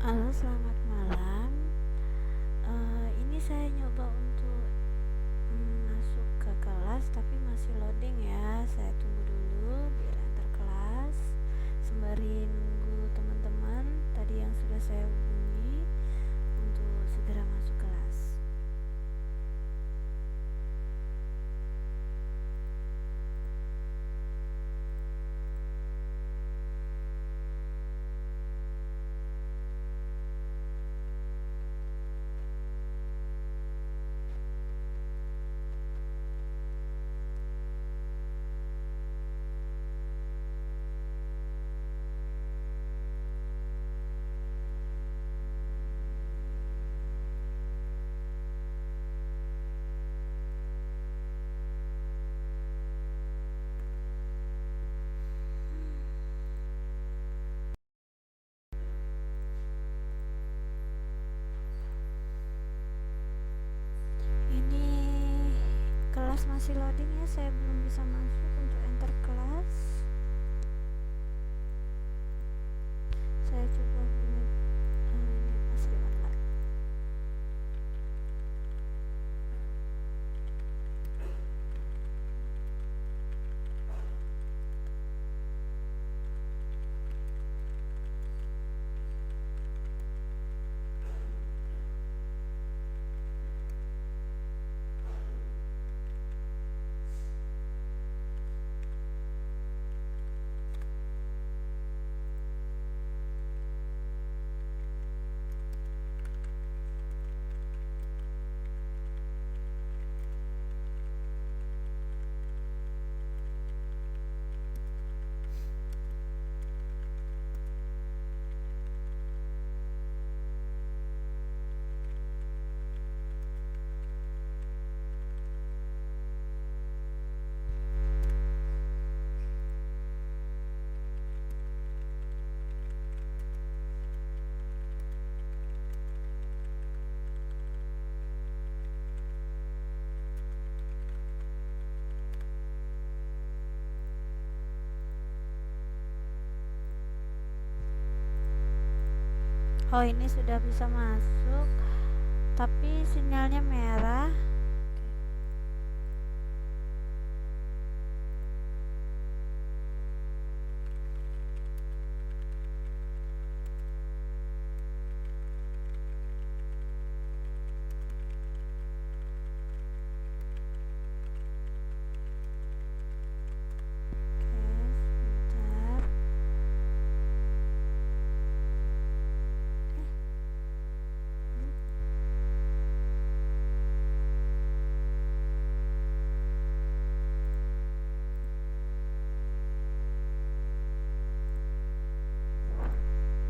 Halo, selamat malam. Ini saya nyoba untuk masuk ke kelas, tapi masih loading ya. Saya tunggu dulu biar antar kelas. Sembari nunggu teman-teman tadi yang sudah saya hubungi untuk segera masuk kelas. Ini kelas masih loading ya, saya belum bisa masuk untuk enter kelas. Saya coba hubungi ini masih online. Oh, ini sudah bisa masuk, tapi sinyalnya merah. Oke, sebentar.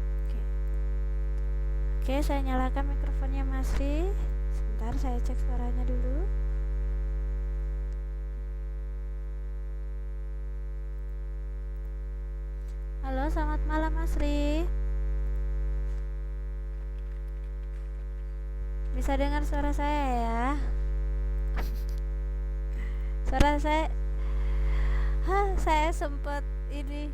Oke. Oke, saya nyalakan mikrofonnya masih. Sebentar, saya cek suaranya dulu. Halo, selamat malam Mas Ri. Bisa dengar suara saya ya? Suara saya, saya sempat ini.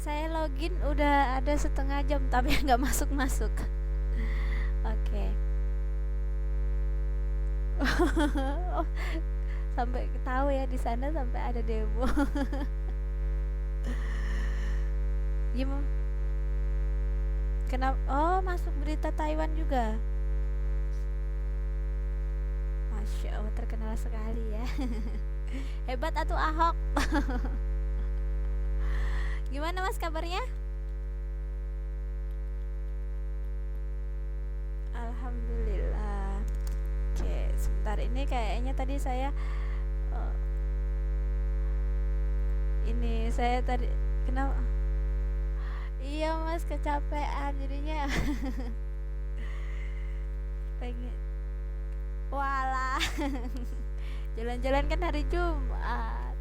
Saya login udah ada setengah jam tapi nggak masuk-masuk. Oke. Oh, sampai tahu ya di sana sampai ada demo. Gimana? Kenapa? Oh, masuk berita Taiwan juga. Masya Allah, terkenal sekali ya. Hebat atuh Ahok. Gimana Mas kabarnya? Alhamdulillah. Oke, sebentar ini kayaknya tadi saya eh, ini saya tadi kenapa? Iya Mas, kecapean jadinya. Pengen walah. Jalan-jalan kan hari Jumat.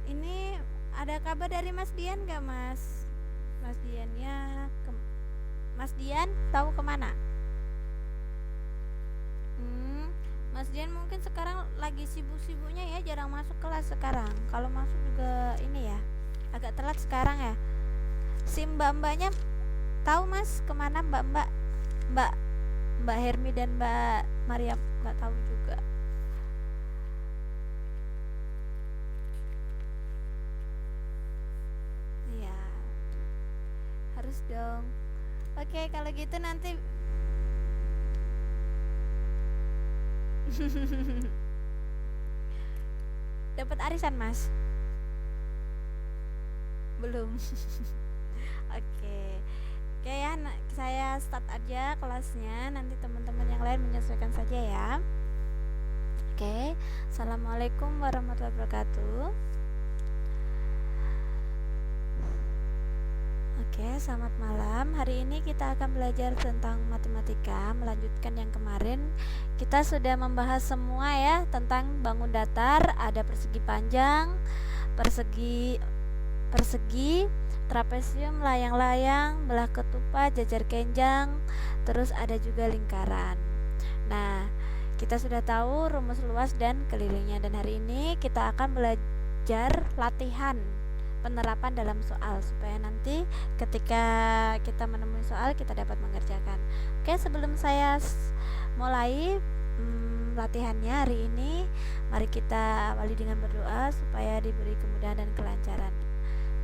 Ini ada kabar dari Mas Dian gak Mas? Mas Diannya Mas Dian tahu kemana? Hmm, Mas Dian mungkin sekarang lagi sibuk-sibuknya ya, jarang masuk kelas sekarang. Kalau masuk juga ini ya, agak telat sekarang ya. Si mbak-mbaknya tahu Mas kemana mbak-mbak? Mbak Mbak Hermi dan Mbak Mariam nggak tahu juga. Iya, harus dong. Oke, kalau gitu nanti dapat arisan Mas? Belum. Oke. Oke ya, saya start aja kelasnya. Nanti teman-teman yang lain menyesuaikan saja ya. Oke. Assalamualaikum warahmatullahi wabarakatuh. Oke, selamat malam. Hari ini kita akan belajar tentang matematika, melanjutkan yang kemarin. Kita sudah membahas semua ya tentang bangun datar, ada persegi panjang, persegi trapesium, layang-layang, belah ketupat, jajar kenjang, terus ada juga lingkaran. Nah, kita sudah tahu rumus luas dan kelilingnya, dan hari ini kita akan belajar latihan penerapan dalam soal supaya nanti ketika kita menemui soal kita dapat mengerjakan. Oke, sebelum saya mulai latihannya hari ini, mari kita awali dengan berdoa supaya diberi kemudahan dan kelancaran.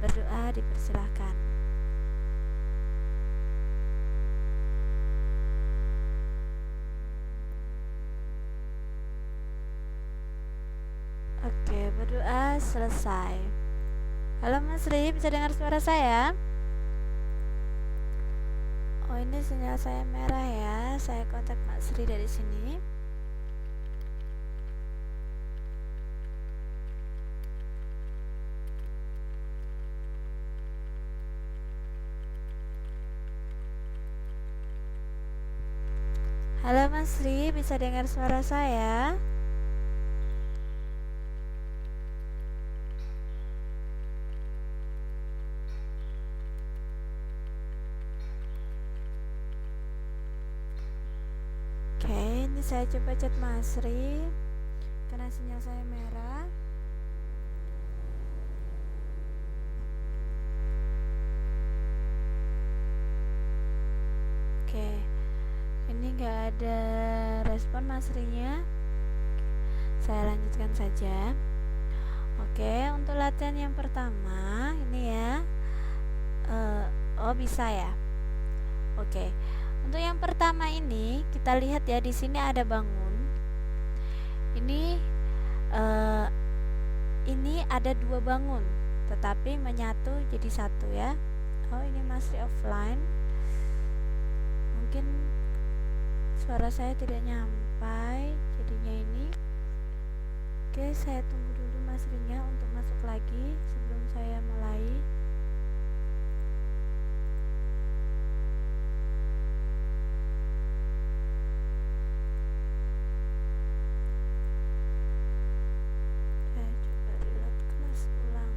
Berdoa dipersilahkan. Oke, berdoa selesai. Halo Mas Ri, bisa dengar suara saya? Oh, ini sinyal saya merah ya. Saya kontak Mas Ri dari sini. Halo Mas Ri, bisa dengar suara saya? Oke, ini saya coba chat Mas Ri karena sinyal saya merah. Oke, ini nggak ada respon Mas Ri-nya. Saya lanjutkan saja. Oke, untuk latihan yang pertama ini ya. Oh, bisa ya. Oke, untuk yang pertama ini kita lihat ya, di sini ada bangun. Ini ada dua bangun, tetapi menyatu jadi satu ya. Oh, ini masih offline. Mungkin suara saya tidak nyampai jadinya ini. Oke, saya tunggu dulu Mas Rinya untuk masuk lagi sebelum saya mulai. Saya coba reload kelas ulang.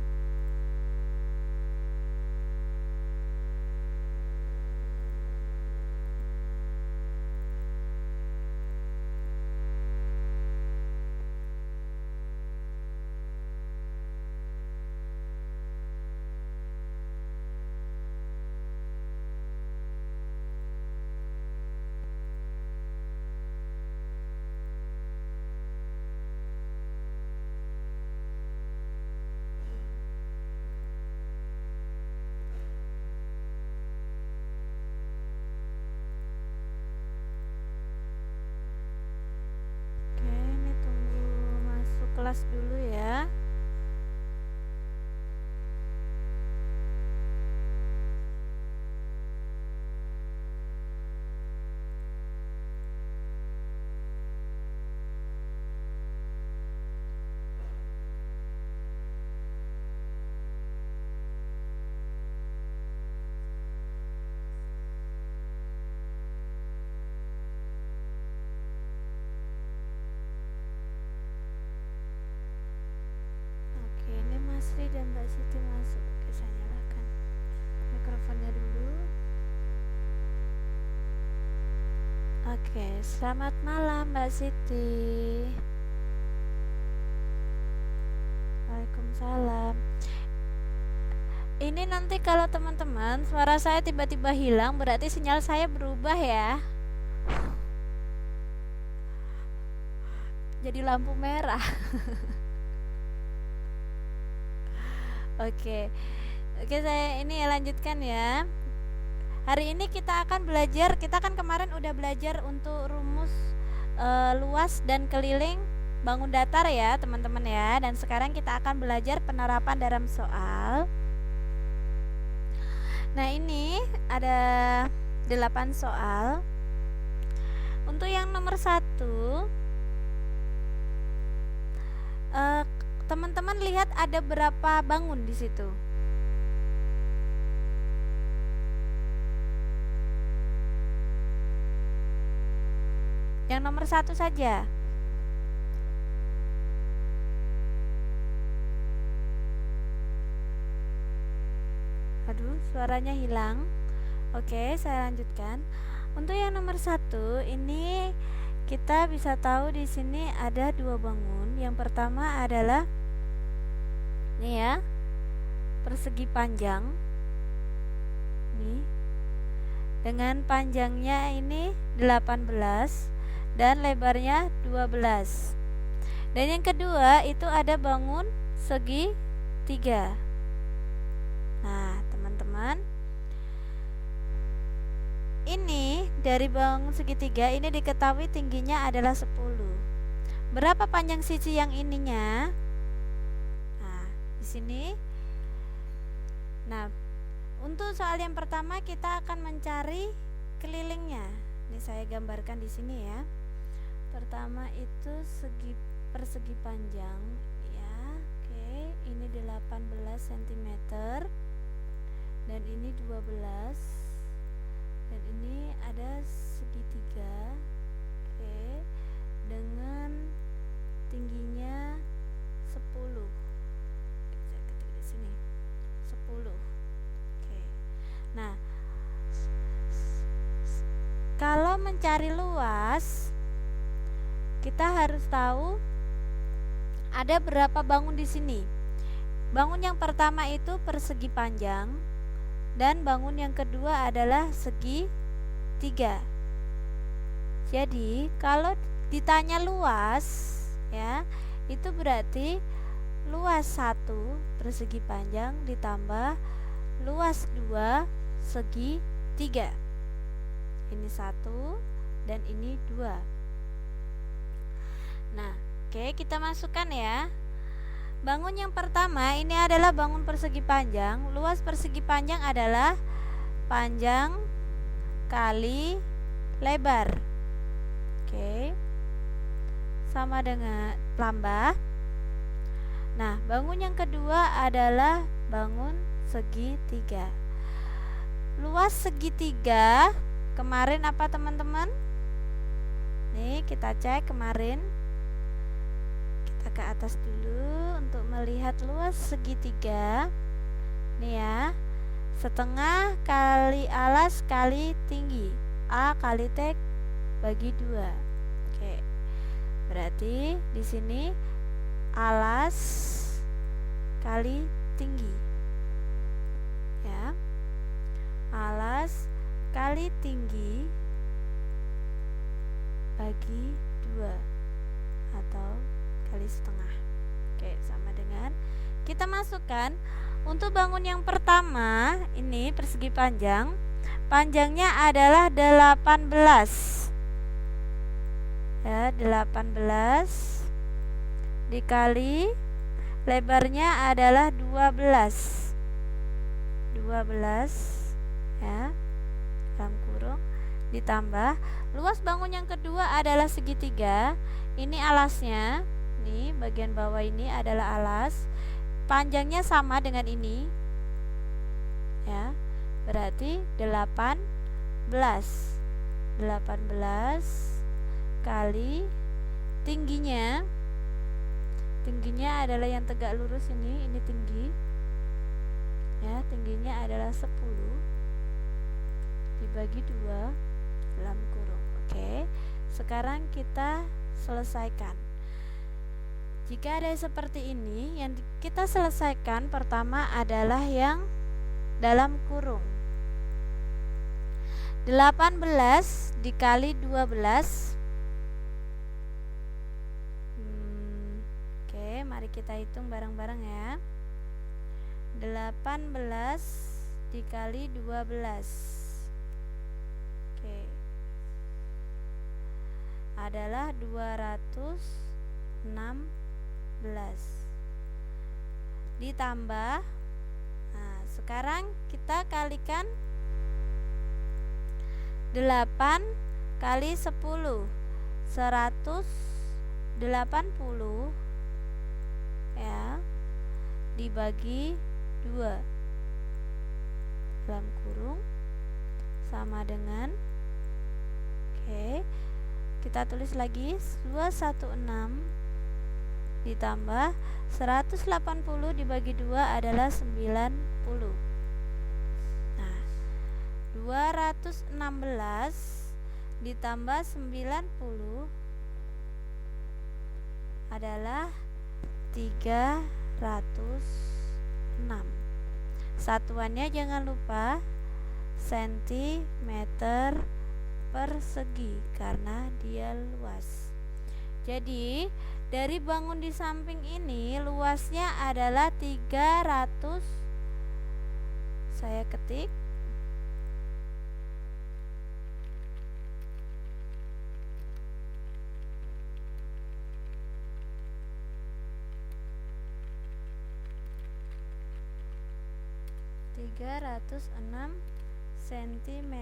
Oke, ini tunggu masuk kelas dulu ya. Oke, ini Mas Ri dan Mbak Siti masuk. Oke, saya nyalakan mikrofonnya dulu. Oke, selamat malam Mbak Siti. Waalaikumsalam. Ini nanti kalau teman-teman suara saya tiba-tiba hilang, berarti sinyal saya berubah ya. Jadi lampu merah. Oke. Oke, saya ini lanjutkan ya. Hari ini kita akan belajar, kita kan kemarin udah belajar untuk rumus luas dan keliling bangun datar ya, teman-teman ya. Dan sekarang kita akan belajar penerapan dalam soal. Nah, ini ada 8 soal. Untuk yang nomor 1, teman-teman lihat ada berapa bangun di situ? Yang nomor 1 saja. Aduh, suaranya hilang. Oke, saya lanjutkan. Untuk yang nomor 1 ini kita bisa tahu di sini ada 2 bangun. Yang pertama adalah nih ya, persegi panjang. Nih. Dengan panjangnya ini 18 dan lebarnya 12. Dan yang kedua itu ada bangun segi 3. Nah, teman-teman, ini dari bangun segitiga ini diketahui tingginya adalah 10. Berapa panjang sisi yang ininya? Nah, di sini. Nah, untuk soal yang pertama kita akan mencari kelilingnya. Ini saya gambarkan di sini ya. Pertama itu persegi panjang ya. Oke, ini 18 cm dan ini 12 dan ini ada segitiga. Oke, dengan tingginya 10. Saya ketik di sini 10. Oke. Nah, kalau mencari luas kita harus tahu ada berapa bangun di sini. Bangun yang pertama itu persegi panjang dan bangun yang kedua adalah segi 3. Jadi kalau ditanya luas ya, itu berarti luas 1 persegi panjang ditambah luas 2 segi 3. Ini 1 dan ini 2. Nah, oke, kita masukkan ya. Bangun yang pertama ini adalah bangun persegi panjang. Luas persegi panjang adalah panjang kali lebar. Oke. Sama dengan tambah. Nah, bangun yang kedua adalah bangun segi 3. Luas segitiga kemarin apa teman-teman? Nih, kita cek kemarin. Kita ke atas dulu untuk melihat luas segitiga. Nih ya. Setengah kali alas kali tinggi. A kali T bagi 2. Oke. Berarti di sini alas kali tinggi. Ya. Alas kali tinggi bagi 2 atau kali setengah. Oke, sama dengan kita masukkan untuk bangun yang pertama ini persegi panjang. Panjangnya adalah 18. Ya, 18 dikali lebarnya adalah 12. 12 ya, dalam kurung ditambah luas bangun yang kedua adalah segitiga. Ini alasnya. Nih, bagian bawah ini adalah alas. Panjangnya sama dengan ini. Ya. Berarti 18. 18 kali tingginya. Tingginya adalah yang tegak lurus ini tinggi. Ya, tingginya adalah 10 dibagi 2 dalam kurung. Oke. Sekarang kita selesaikan. Jika ada seperti ini, yang kita selesaikan pertama adalah yang dalam kurung 18 dikali 12. Oke, mari kita hitung bareng-bareng ya. 18 dikali 12 oke, adalah 216. Ditambah, nah sekarang kita kalikan 8 kali 10, 180 ya, dibagi 2 dalam kurung sama dengan, oke, kita tulis lagi 216 ditambah 180 dibagi 2 adalah 90. Nah, 216 ditambah 90 adalah 306. Satuannya jangan lupa sentimeter persegi karena dia luas. Jadi dari bangun di samping ini luasnya adalah 300, saya ketik 306 cm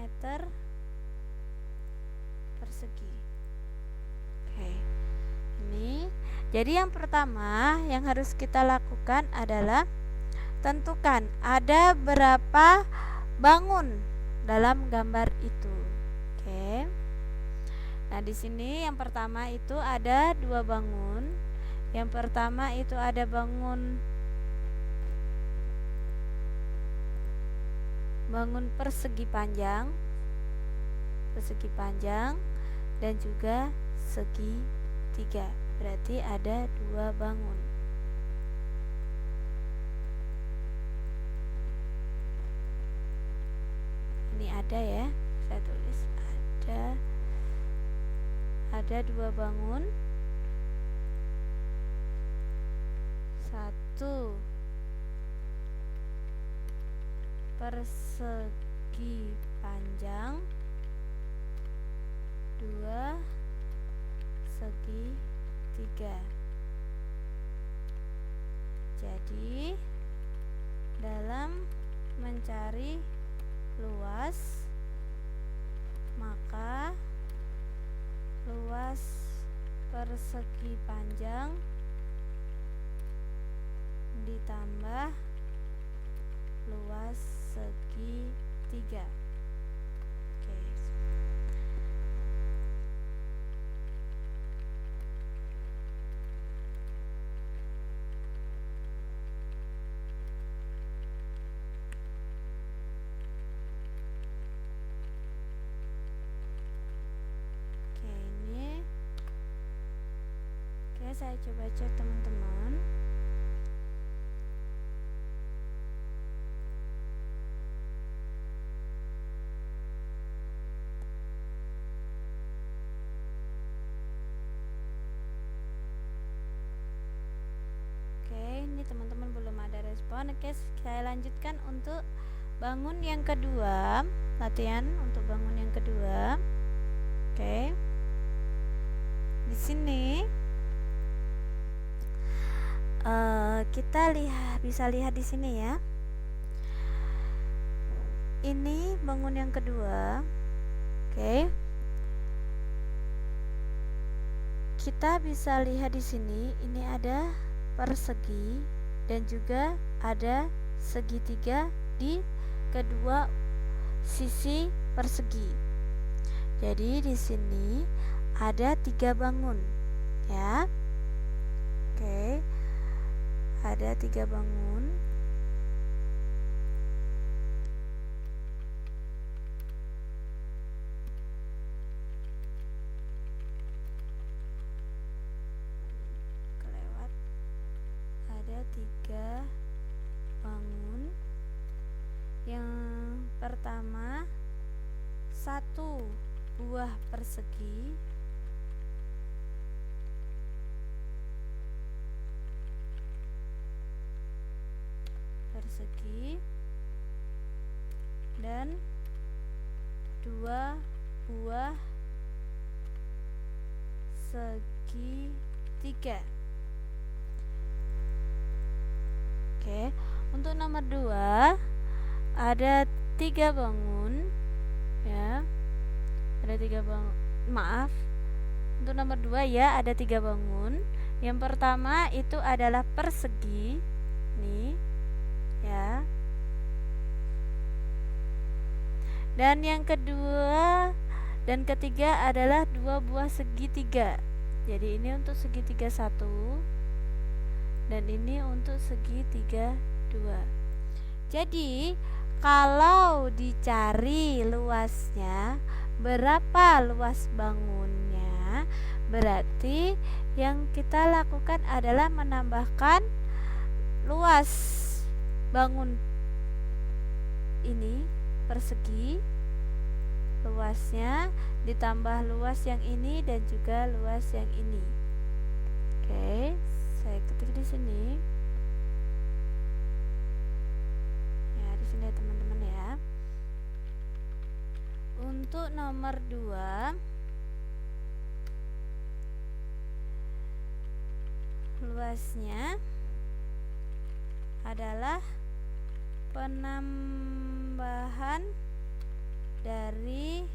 persegi. Oke. Ini jadi yang pertama yang harus kita lakukan adalah tentukan ada berapa bangun dalam gambar itu. Oke. Nah, di sini yang pertama itu ada 2 bangun. Yang pertama itu ada bangun persegi panjang dan juga segitiga. Berarti ada 2 bangun. Ini ada ya, saya tulis ada 2 bangun. 1 persegi panjang, 2 segitiga. Jadi dalam mencari luas, maka luas persegi panjang ditambah luas segitiga. Oke. Saya coba cek teman-teman. Oke, ini teman-teman belum ada respon. Oke, saya lanjutkan untuk bangun yang kedua. Latihan untuk bangun yang kedua. Oke. Di sini kita bisa lihat di sini ya. Ini bangun yang kedua. Oke. Kita bisa lihat di sini, ini ada persegi dan juga ada segitiga di kedua sisi persegi. Jadi di sini ada 3 bangun ya. Oke. Ada 3 bangun. Kelewat. Ada 3 bangun Yang pertama, 1 buah persegi dan 2 buah segitiga. Oke, untuk nomor 2 ada 3 bangun ya. Ada 3 bangun. Maaf. Untuk nomor 2 ya, ada 3 bangun. Yang pertama itu adalah persegi nih ya. Dan yang kedua dan ketiga adalah 2 buah segitiga. Jadi ini untuk segitiga 1 dan ini untuk segitiga 2. Jadi kalau dicari luasnya, berapa luas bangunnya, berarti yang kita lakukan adalah menambahkan luas bangun ini persegi, luasnya ditambah luas yang ini dan juga luas yang ini. Oke, saya ketik di sini. Ya, di sini ya teman-teman ya. Untuk nomor 2, luasnya adalah penambahan dari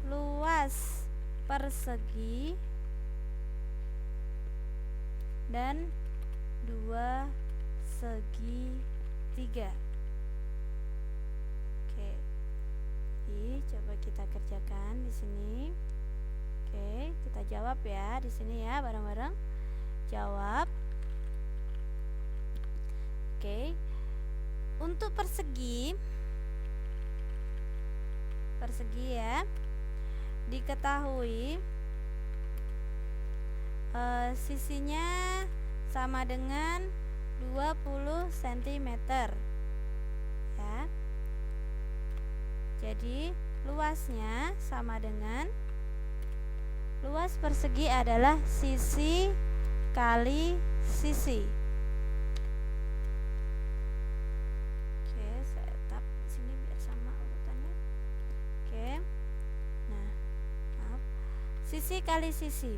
luas persegi dan 2 segitiga. Oke. Coba kita kerjakan di sini. Oke, kita jawab ya di sini ya bareng-bareng. Jawab. Oke. Untuk persegi ya, diketahui sisinya sama dengan 20 cm ya. Jadi luasnya sama dengan, luas persegi adalah sisi kali sisi. Oke, saya tap di sini biar sama urutannya. Oke. Nah, maaf. Sisi kali sisi.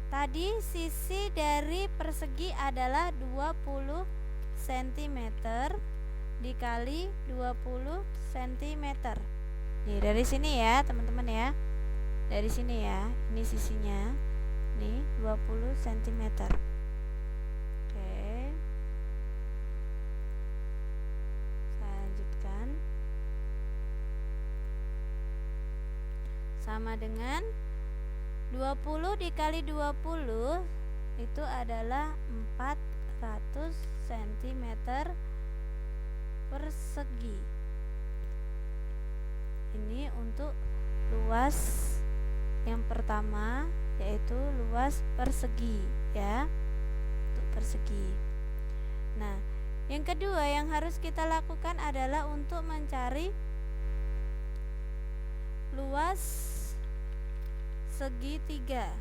Tadi sisi dari persegi adalah 20 cm dikali 20 cm. Nih dari sini ya teman-teman ya. Dari sini ya, ini sisinya. Nih 20 cm. Oke. Saya lanjutkan. Sama dengan 20 dikali 20 itu adalah 400 cm persegi. Ini untuk luas yang pertama, yaitu luas persegi ya, untuk persegi. Nah, yang kedua yang harus kita lakukan adalah untuk mencari luas segitiga.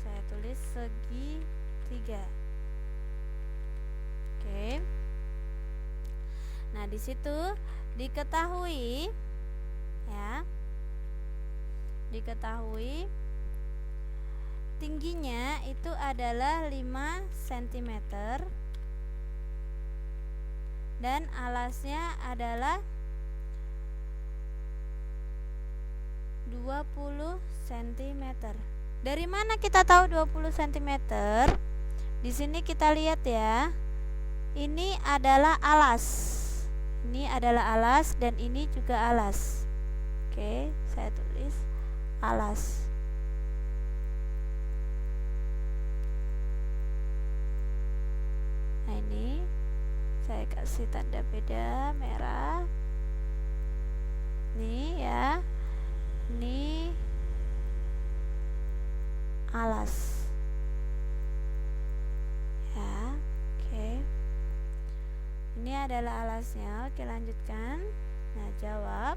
Saya tulis segitiga. Oke. Nah, di situ diketahui ya. Diketahui tingginya itu adalah 5 cm dan alasnya adalah 20 cm. Dari mana kita tahu 20 cm? Di sini kita lihat ya. Ini adalah alas. Ini adalah alas dan ini juga alas. Oke, saya tulis alas. Nah, ini saya kasih tanda beda merah. Nih ya. Ini alas ya. Oke. ini adalah alasnya. Oke, lanjutkan. Nah, jawab.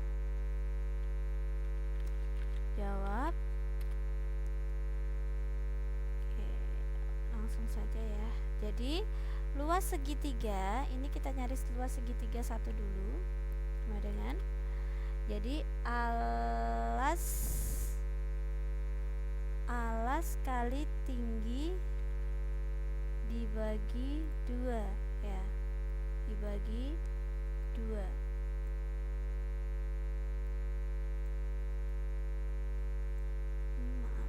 Oke, langsung saja ya. Jadi luas segitiga, ini kita nyari luas segitiga satu dulu. Sama dengan, jadi alas kali tinggi dibagi 2 ya, dibagi 2. Maaf.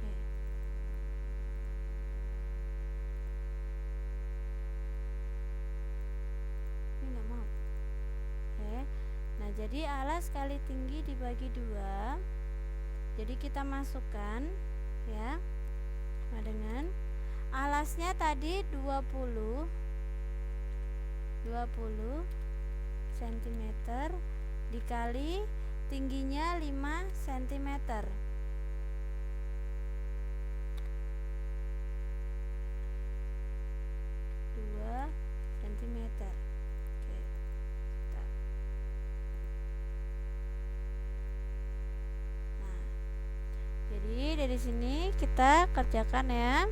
Oke. Ini nggak mau. Oke. Nah, jadi alas kali tinggi dibagi 2. Jadi kita masukkan ya, sama dengan alasnya tadi 20 cm dikali tingginya 5 cm. 2 cm. Oke. Nah, jadi dari sini kita kerjakan ya.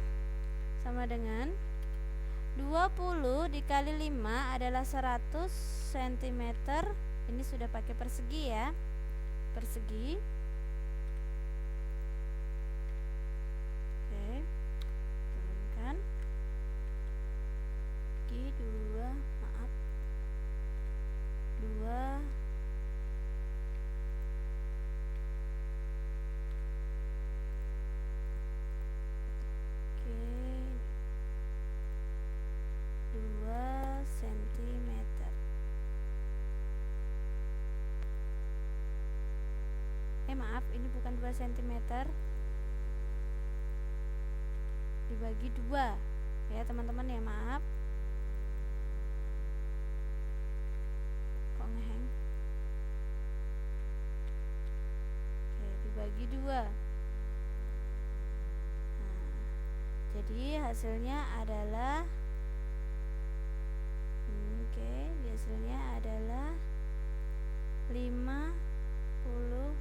Sama dengan 20 dikali 5 adalah 100 cm. Ini sudah pakai persegi ya. Persegi. Oke. Turunkan. Bagi 2, maaf. 2 cm. Maaf, ini bukan 2 cm. Dibagi 2 ya teman-teman ya, maaf. Kok ngeheng? Oke, dibagi 2. Nah, jadi hasilnya adalah hasilnya adalah 50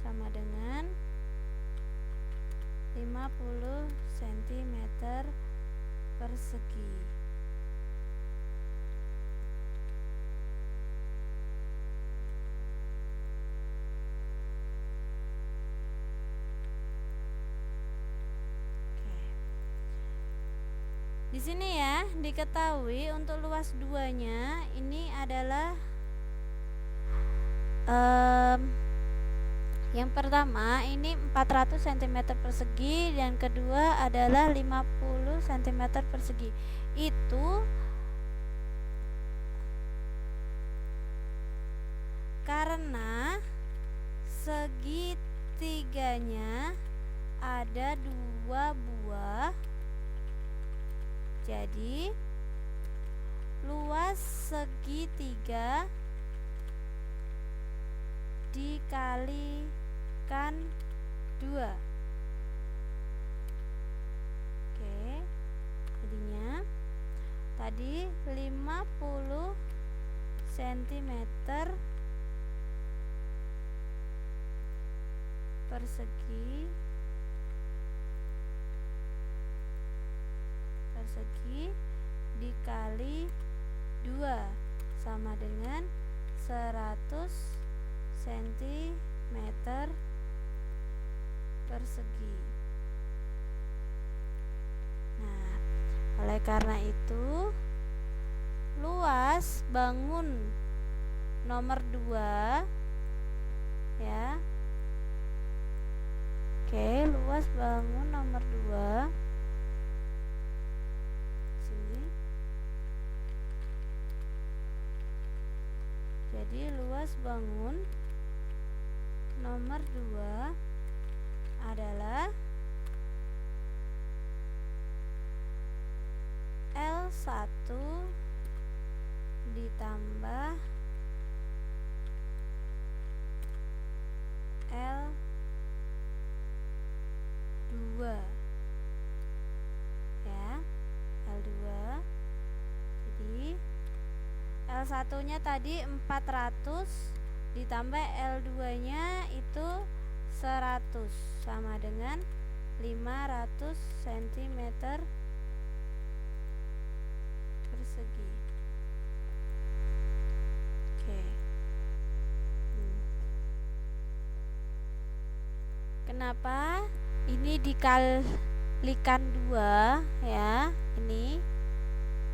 sama dengan 50 cm persegi. Di sini ya, diketahui untuk luas 2-nya ini adalah yang pertama ini 400 cm persegi, dan kedua adalah 50 cm persegi. Itu karena segitiganya ada 2 buah. Jadi luas segitiga dikalikan 2. Oke, jadinya tadi 50 cm persegi dikali 2 sama dengan 100 cm persegi. Nah, oleh karena itu luas bangun nomor 2 ya. Oke, luas bangun nomor 2 sini. Jadi luas bangun nomor 2 adalah L1 ditambah L2 ya, L2. Jadi L1 nya tadi 400 ditambah L2 nya itu 100 sama dengan 500 cm persegi. Oke. Kenapa ini dikalikan 2 ya? Ini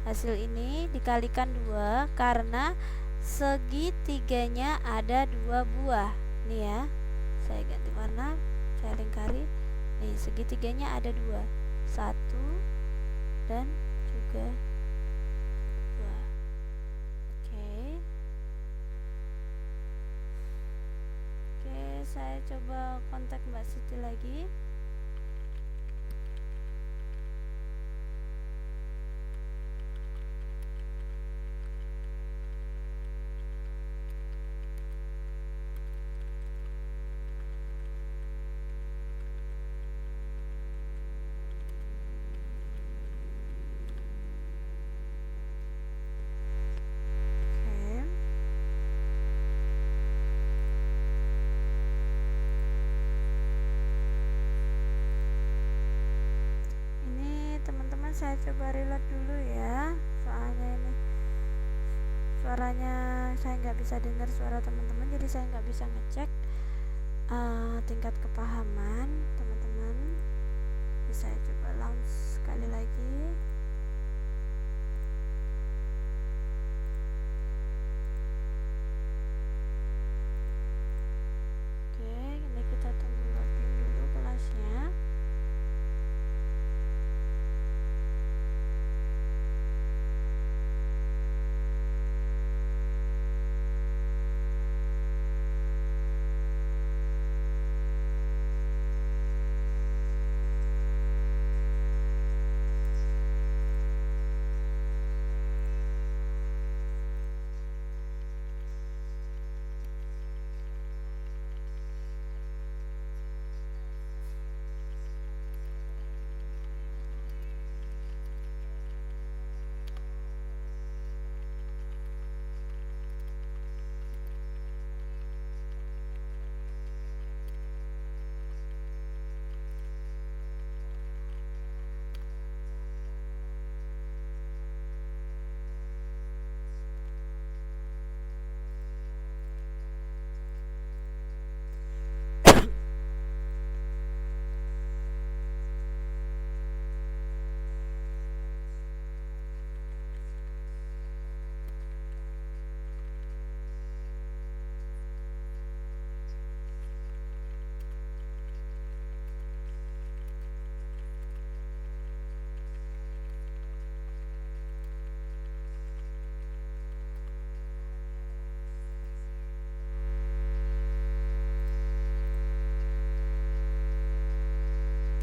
hasil ini dikalikan 2 karena segitiganya ada 2 buah. Nih ya. Saya ganti warna, saya lingkari. Nih, segitiganya ada 2. 1 dan juga 2. Oke. Oke, saya coba kontak Mbak Siti lagi. Saya coba reload dulu ya, soalnya ini suaranya saya nggak bisa dengar suara teman-teman, jadi saya nggak bisa ngecek tingkat kepahaman teman-teman. Jadi saya coba launch sekali lagi. Oke, ini kita tunggu loading dulu kelasnya.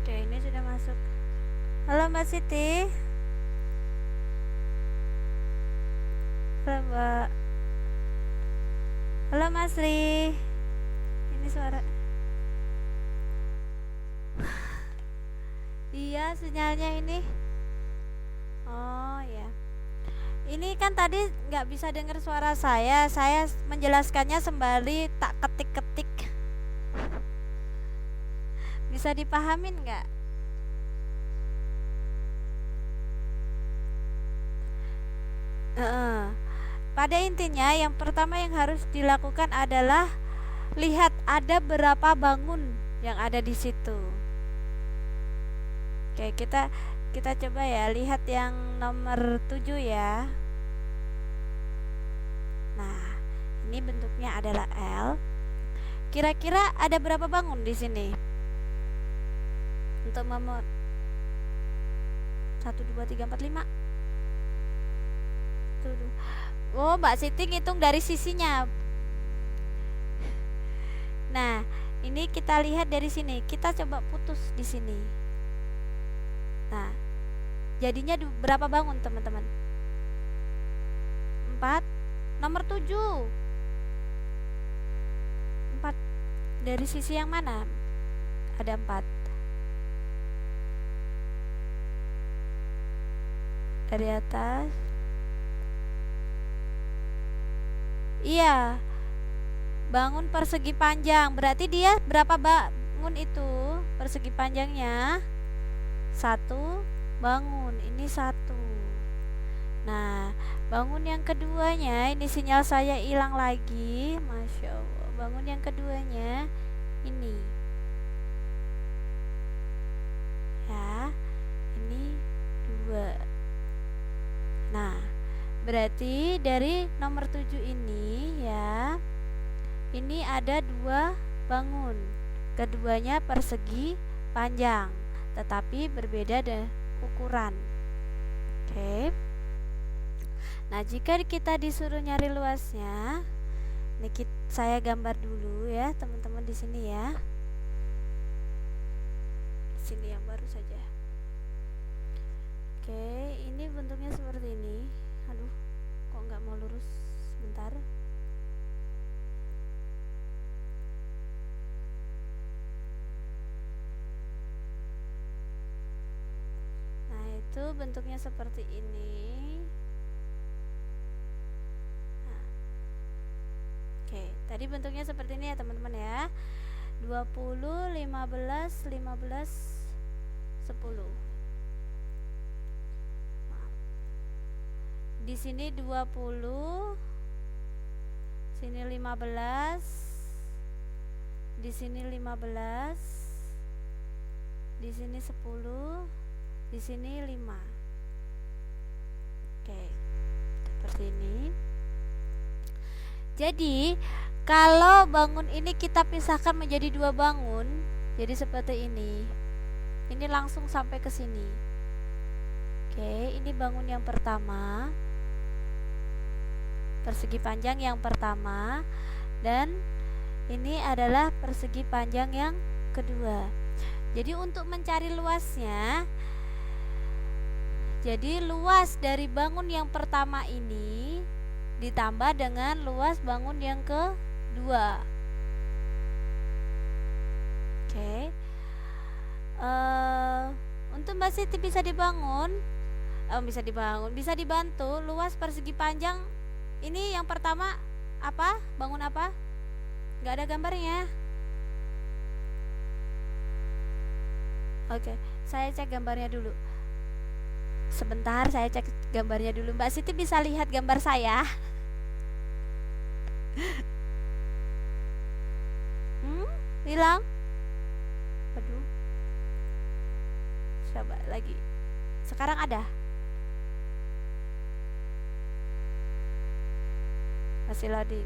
Oke, ini sudah masuk. Halo Mbak Siti. Halo Mbak. Halo Mas Ri. Ini suara. Iya, sinyalnya ini. Oh ya. Ini kan tadi nggak bisa dengar suara saya. Saya menjelaskannya sembari tak ketik-ketik. Bisa dipahamin nggak? Pada intinya yang pertama yang harus dilakukan adalah lihat ada berapa bangun yang ada di situ. Oke, kita coba ya, lihat yang nomor 7 ya. Nah, ini bentuknya adalah L. Kira-kira ada berapa bangun di sini? Untuk nomor 1 2 3 4 5. Oh, Mbak Siti ngitung dari sisinya. Nah, ini kita lihat dari sini. Kita coba putus di sini. Nah, Jadinya berapa bangun teman-teman? 4. Nomor 7. 4 dari sisi yang mana? Ada 4. Dari atas. Iya. Bangun persegi panjang. Berarti dia berapa bangun itu? Persegi panjangnya 1 bangun. Ini 1. Nah, bangun yang keduanya, ini sinyal saya hilang lagi. Masya Allah. Bangun yang keduanya ini. Ya, ini 2. Nah, berarti dari nomor 7 ini ya, ini ada 2 bangun. Keduanya persegi panjang, tetapi berbeda ukuran. Oke. Nah, jika kita disuruh nyari luasnya, ini saya gambar dulu ya, teman-teman di sini ya. Sini yang baru saja. Oke, ini bentuknya seperti ini. Aduh, kok nggak mau lurus? Sebentar. Nah, itu bentuknya seperti ini. Nah. Oke, tadi bentuknya seperti ini ya teman-teman ya. 20, 15, 15, 10. Di sini 20, sini 15, di sini 15, di sini 10, di sini 5. Oke, seperti ini. Jadi kalau bangun ini kita pisahkan menjadi 2 bangun, jadi seperti ini. Ini langsung sampai ke sini. Oke, ini bangun yang pertama, persegi panjang yang pertama, dan ini adalah persegi panjang yang kedua. Jadi untuk mencari luasnya, jadi luas dari bangun yang pertama ini ditambah dengan luas bangun yang kedua. Oke. Untuk Mbak Siti bisa dibantu luas persegi panjang ini yang pertama apa? Bangun apa? Nggak ada gambarnya. Oke, saya cek gambarnya dulu. Sebentar, saya cek gambarnya dulu. Mbak Siti bisa lihat gambar saya? Hilang? Aduh. Coba lagi. Sekarang ada? Masih loading.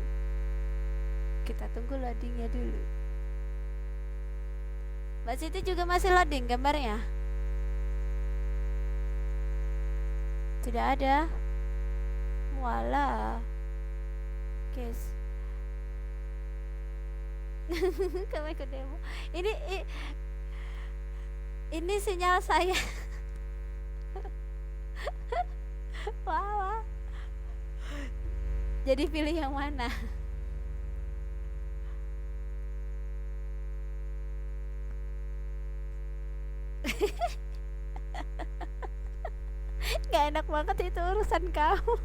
Kita tunggu loadingnya dulu. Mbak Siti juga masih loading gambarnya? Tidak ada. Walah. Guys. Kamu ikut demo. Ini sinyal saya. Wah. Jadi pilih yang mana? Gak enak banget itu urusan kamu.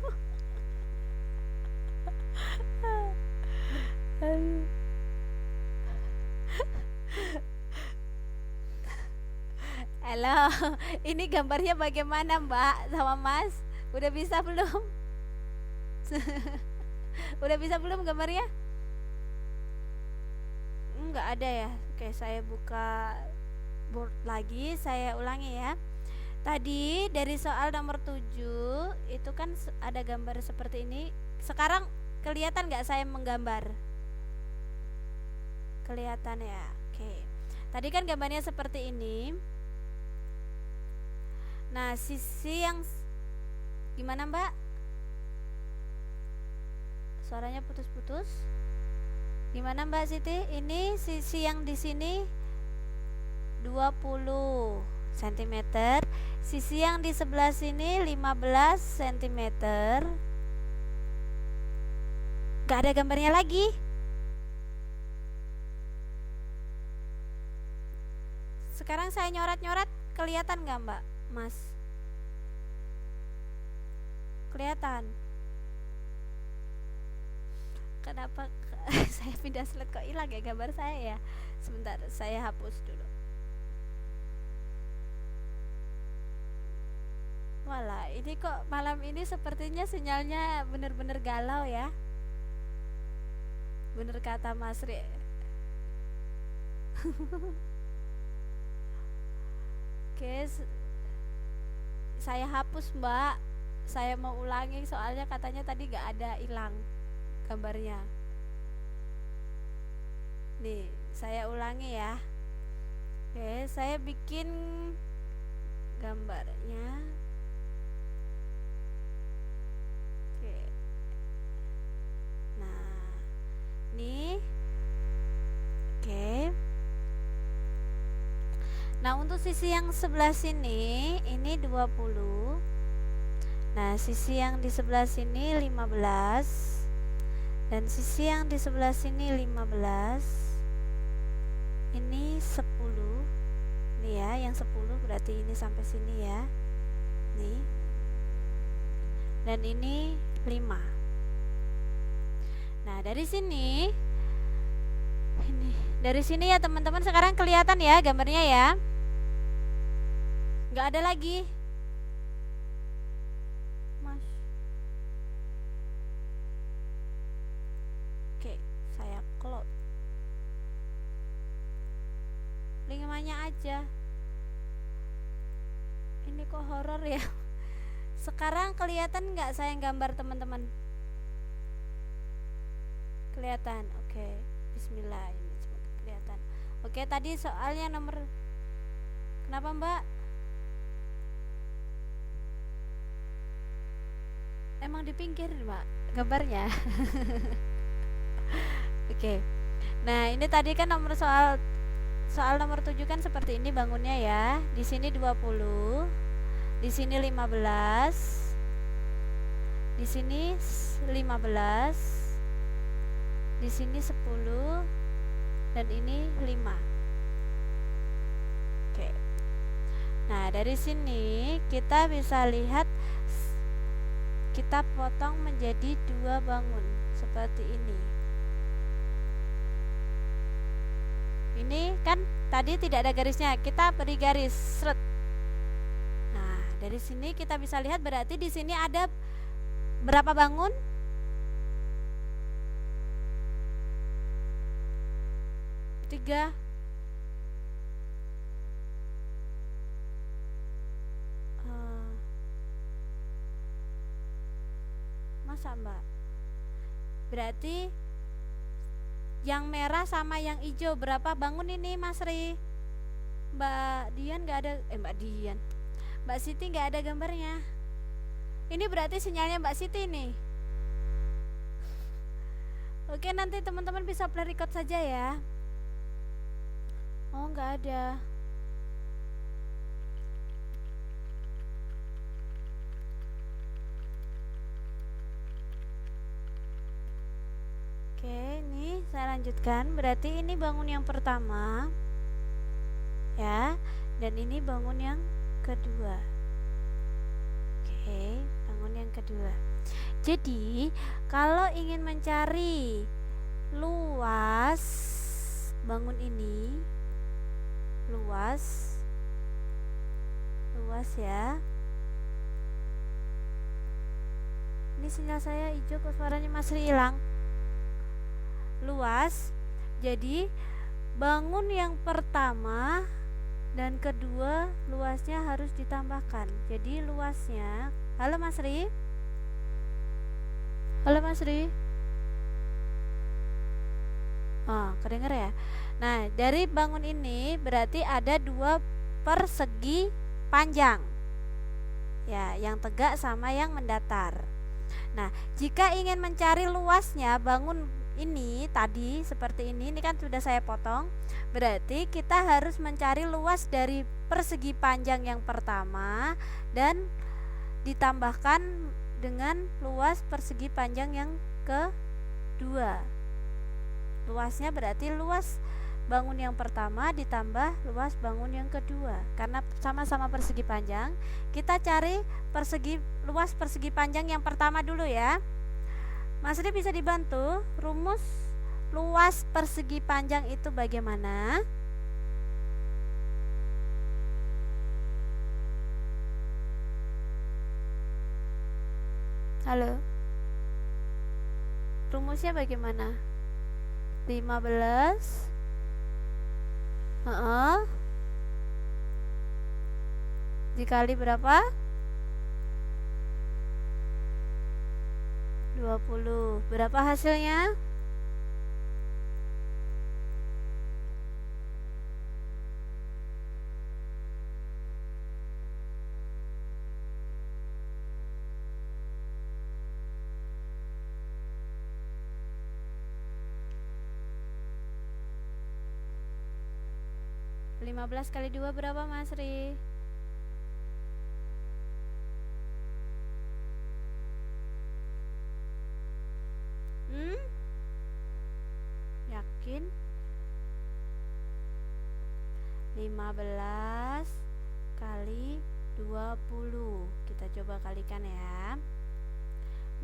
Halo, ini gambarnya bagaimana Mbak sama Mas? Udah bisa belum? Udah bisa belum gambarnya? Enggak ada ya. Oke, saya buka board lagi, saya ulangi ya. Tadi dari soal nomor 7 itu kan ada gambar seperti ini. Sekarang kelihatan nggak saya menggambar? Kelihatan ya. Oke. Tadi kan gambarnya seperti ini. Nah, sisi yang gimana Mbak? Suaranya putus-putus. Gimana Mbak Siti? Ini sisi yang di sini 20. cm. Sisi yang di sebelah sini 15 cm. Gak ada gambarnya lagi. Sekarang saya nyoret-nyoret, kelihatan gak Mbak Mas? Kelihatan. Kenapa saya pindah slide kok hilang ya gambar saya ya? Sebentar, saya hapus dulu. Walah, ini kok malam ini sepertinya sinyalnya bener-bener galau ya. Bener kata Mas Ri. Oke, saya hapus Mbak. Saya mau ulangi soalnya katanya tadi gak ada, hilang gambarnya. Nih, saya ulangi ya. Oke, saya bikin gambarnya. Oke. Nah, nih. Oke. Nah, untuk sisi yang sebelah sini ini 20. Nah, sisi yang di sebelah sini 15. Dan sisi yang di sebelah sini 15. Ini 10. Nih ya, yang 10 berarti ini sampai sini ya. Nih. Dan ini 5. Nah, dari sini ini, dari sini ya teman-teman, sekarang kelihatan ya gambarnya ya. Nggak ada lagi. Mas. Oke, saya close. Linknya aja. Ini kok horor ya. Sekarang kelihatan nggak saya gambar teman-teman? Kelihatan. Oke. Bismillah, ini semoga kelihatan. Oke, tadi soalnya nomor, kenapa Mbak? Emang di pinggir Mbak gambarnya. Oke. Nah, ini tadi kan nomor soal nomor 7 kan seperti ini bangunnya ya. Di sini 20, di sini 15, di sini 15, di sini 10, dan ini 5. Oke. Nah, dari sini kita bisa lihat, kita potong menjadi 2 bangun seperti ini. Ini kan tadi tidak ada garisnya, kita beri garis seret. Nah, dari sini kita bisa lihat berarti di sini ada berapa bangun? 3. Masa Mbak? Berarti yang merah sama yang hijau berapa bangun ini Mas Ri? Mbak Dian nggak ada, Mbak Dian, Mbak Siti nggak ada gambarnya. Ini berarti sinyalnya Mbak Siti nih. Oke, nanti teman-teman bisa play record saja ya. Oh, nggak ada. Oke, ini saya lanjutkan. Berarti ini bangun yang pertama ya, dan ini bangun yang kedua. Oke, bangun yang kedua. Jadi kalau ingin mencari luas bangun ini, luas ya. Ini sinyal saya hijau kok, suaranya masih hilang. Luas, jadi bangun yang pertama dan kedua luasnya harus ditambahkan. Jadi luasnya, halo Mas Ri, halo Mas Ri, kedenger ya. Nah, dari bangun ini berarti ada 2 persegi panjang ya, yang tegak sama yang mendatar. Nah, jika ingin mencari luasnya bangun ini tadi seperti ini kan sudah saya potong. Berarti kita harus mencari luas dari persegi panjang yang pertama dan ditambahkan dengan luas persegi panjang yang kedua. Luasnya berarti luas bangun yang pertama ditambah luas bangun yang kedua. Karena sama-sama persegi panjang, kita cari luas persegi panjang yang pertama dulu ya. Mas Ri bisa dibantu rumus luas persegi panjang itu bagaimana? Halo, rumusnya bagaimana? 15 dikali berapa? 20. Berapa hasilnya? 15 kali 2 berapa Mas Ri? Yakin? 15 kali 20. Kita coba kalikan ya.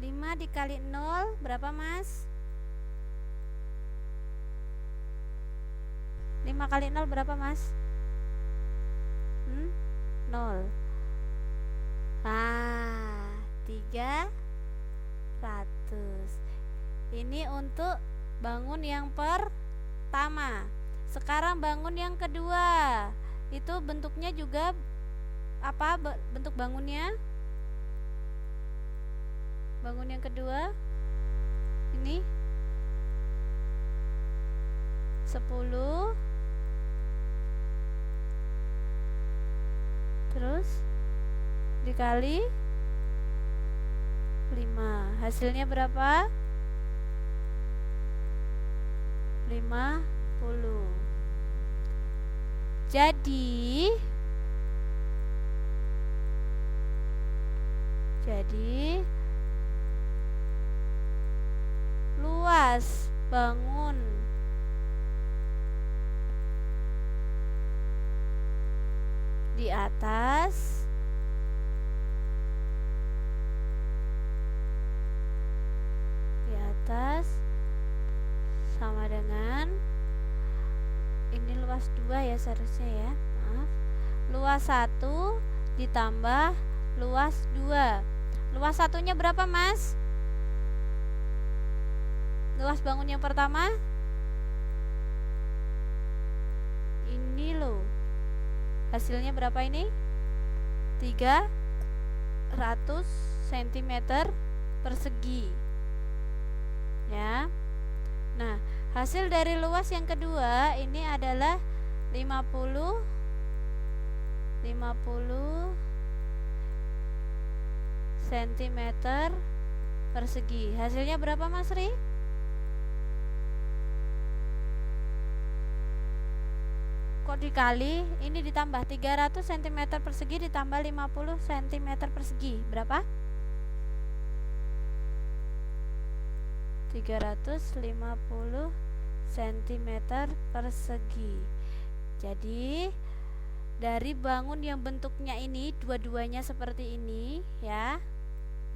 5 dikali 0 berapa Mas? 5 kali 0 berapa Mas? 0. Nah, 300. Ini untuk bangun yang pertama. Sekarang bangun yang kedua. Itu bentuknya juga apa bentuk bangunnya? Bangun yang kedua ini 10 terus dikali 5. Hasilnya berapa? 50. Jadi luas bangun di atas sama dengan ini luas 2 ya seharusnya ya, maaf, luas 1 ditambah luas 2. Luas satunya berapa Mas? Luas bangun yang pertama ini loh, hasilnya berapa ini? 300 cm persegi ya. Nah, hasil dari luas yang kedua ini adalah 50 cm persegi. Hasilnya berapa Mas Ri? Kok dikali? Ini ditambah 300 cm persegi ditambah 50 cm persegi. Berapa? 350 cm persegi. Jadi dari bangun yang bentuknya ini dua-duanya seperti ini ya,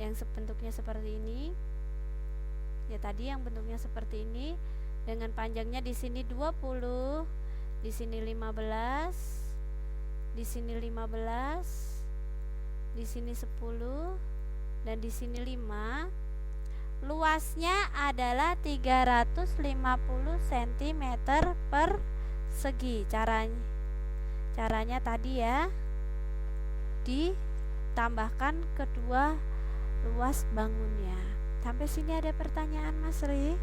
yang bentuknya seperti ini ya, tadi yang bentuknya seperti ini dengan panjangnya di sini 20, di sini 15, di sini 15, di sini 10, dan di sini 5. Luasnya adalah 350 cm persegi. Caranya tadi ya, ditambahkan kedua luas bangunnya. Sampai sini ada pertanyaan Mas Ri?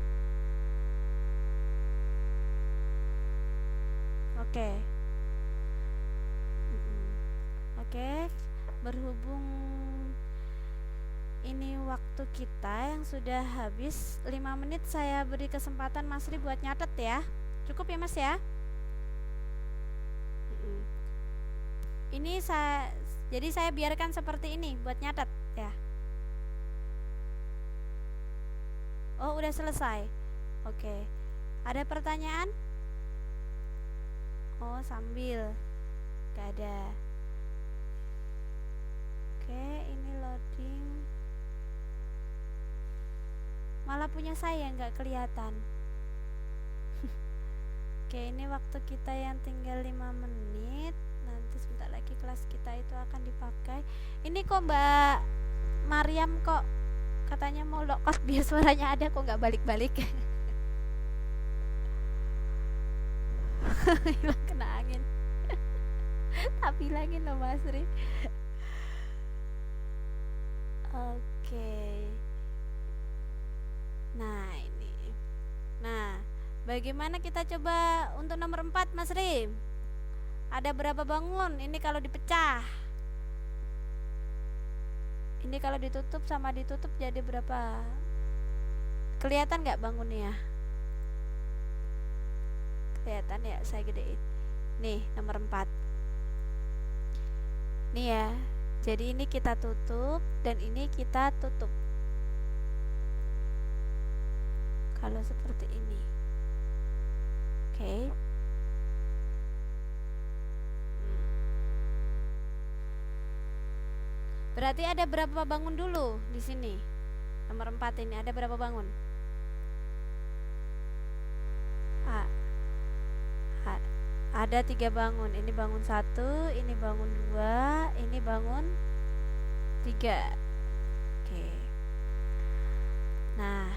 Oke. Berhubung ini waktu kita yang sudah habis 5 menit. Saya beri kesempatan Mas Ri buat nyatet ya. Cukup ya Mas ya? Ini jadi saya biarkan seperti ini buat nyatet ya. Oh, udah selesai. Oke. Ada pertanyaan? Oh, sambil. Gak ada. Oke, ini loading. Malah punya saya nggak kelihatan. Oke, ini waktu kita yang tinggal 5 menit. Nanti sebentar lagi kelas kita itu akan dipakai. Ini kok Mbak Mariam kok katanya mau lock out biar suaranya ada, kok nggak balik-balik. Hilang kena angin. Tapi bilangin loh Mas Ri. Oke. Nah ini. Nah, bagaimana kita coba untuk nomor 4 Mas Ri? Ada berapa bangun? Ini kalau dipecah. Ini kalau ditutup sama ditutup jadi berapa? Kelihatan nggak bangunnya? Kelihatan ya, saya gedein. Nih nomor 4. Nih ya. Jadi ini kita tutup dan ini kita tutup. Kalau seperti ini. Oke. Berarti ada berapa bangun dulu di sini? Nomor 4 ini ada berapa bangun? Ada 3 bangun. Ini bangun 1, ini bangun 2, ini bangun 3. Oke. Nah,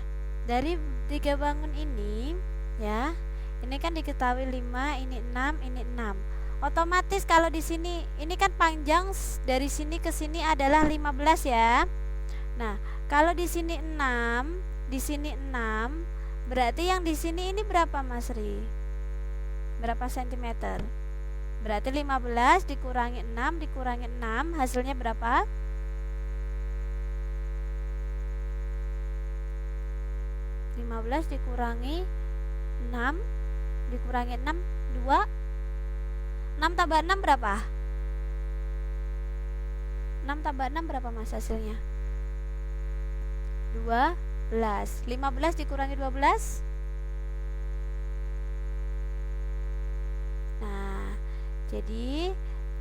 dari 3 bangun ini ya, ini kan diketahui 5, ini 6, ini 6. Otomatis kalau di sini ini kan panjang dari sini ke sini adalah 15 ya. Nah, kalau di sini 6, di sini 6, berarti yang di sini ini berapa Mas Ri? Berapa sentimeter? Berarti 15 dikurangi 6 dikurangi 6 hasilnya berapa? 15 dikurangi 6 dikurangi 6 2. 6 tambah 6 berapa? 6 tambah 6 berapa Mas hasilnya? 12. 15 dikurangi 12. Nah, jadi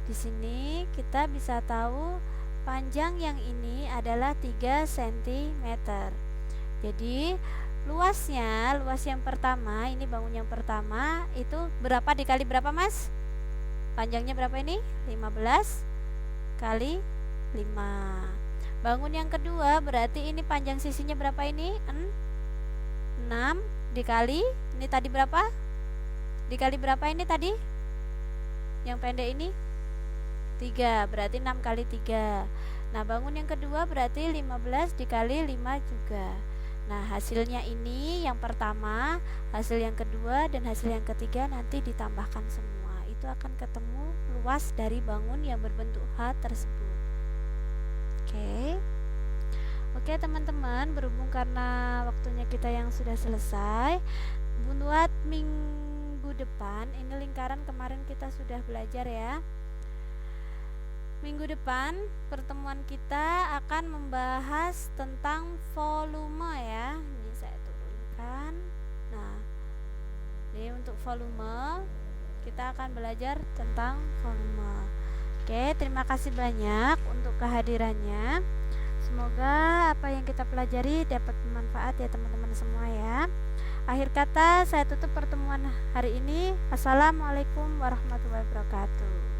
di sini kita bisa tahu panjang yang ini adalah 3 cm. Jadi luas yang pertama, ini bangun yang pertama itu berapa dikali berapa Mas? Panjangnya berapa ini? 15 kali 5. Bangun yang kedua berarti ini panjang sisinya berapa ini? 6 dikali, ini tadi berapa? Dikali berapa ini tadi? Yang pendek ini 3, berarti 6 kali 3. Nah, bangun yang kedua berarti 15 dikali 5 juga. Nah, hasilnya ini yang pertama, hasil yang kedua, dan hasil yang ketiga nanti ditambahkan semua. Itu akan ketemu luas dari bangun yang berbentuk H tersebut. Oke teman-teman, berhubung karena waktunya kita yang sudah selesai, buat minggu depan, ini lingkaran kemarin kita sudah belajar ya. Minggu depan pertemuan kita akan membahas tentang volume ya. Ini saya turunkan. Nah, ini untuk volume kita akan belajar tentang volume. Oke, terima kasih banyak untuk kehadirannya. Semoga apa yang kita pelajari dapat bermanfaat ya teman-teman semua ya. Akhir kata saya tutup pertemuan hari ini. Assalamualaikum warahmatullahi wabarakatuh.